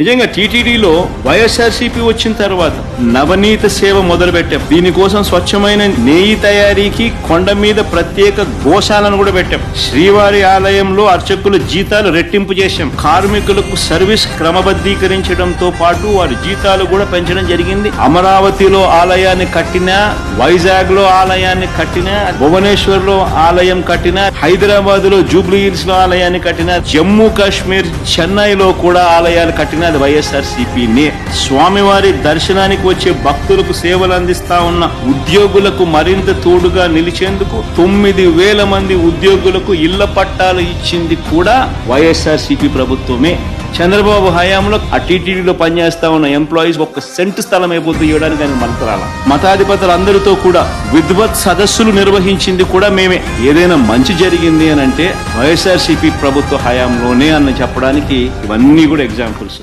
నిజంగా టీటీడీలో వైఎస్ఆర్సీపీ వచ్చిన తర్వాత నవనీత సేవ మొదలుపెట్టాం. దీనికోసం స్వచ్ఛమైన నెయ్యి తయారీకి కొండ మీద ప్రత్యేక గోశాలను కూడా పెట్టాం. శ్రీవారి ఆలయంలో అర్చకుల జీతాలు రెట్టింపు చేశాం. కార్మికులకు సర్వీస్ క్రమబద్ధీకరించడంతో పాటు వారి జీతాలు కూడా పెంచడం జరిగింది. అమరావతిలో ఆలయాన్ని కట్టినా, వైజాగ్ లో ఆలయాన్ని కట్టినా, భువనేశ్వర్ లో ఆలయం కట్టినా, హైదరాబాద్ లో జూబ్లీ హిల్స్ లో ఆలయాన్ని కట్టినా, జమ్మూ కాశ్మీర్ చెన్నైలో కూడా ఆలయాలు కట్టినా అది వైఎస్ఆర్సీపీనే. స్వామివారి దర్శనానికి వచ్చే భక్తులకు సేవలు అందిస్తా ఉన్న ఉద్యోగులకు మరింత తోడుగా నిలిచేందుకు 9,000 మంది ఉద్యోగులకు ఇళ్ల పట్టాలు ఇచ్చింది కూడా వైఎస్ఆర్సీపీ ప్రభుత్వమే. చంద్రబాబు హయాంలో ఆ టీటీడీలో పనిచేస్తా ఉన్న ఎంప్లాయీస్ ఒక్క సెంటు స్థలం అయిపోతూ ఇవ్వడానికి ఆయన మనకరాల. మతాధిపతులు అందరితో కూడా విద్వత్ సదస్సులు నిర్వహించింది కూడా మేమే. ఏదైనా మంచి జరిగింది అని అంటే వైఎస్ఆర్సీపీ ప్రభుత్వ హయాంలోనే అని చెప్పడానికి ఇవన్నీ కూడా ఎగ్జాంపుల్స్.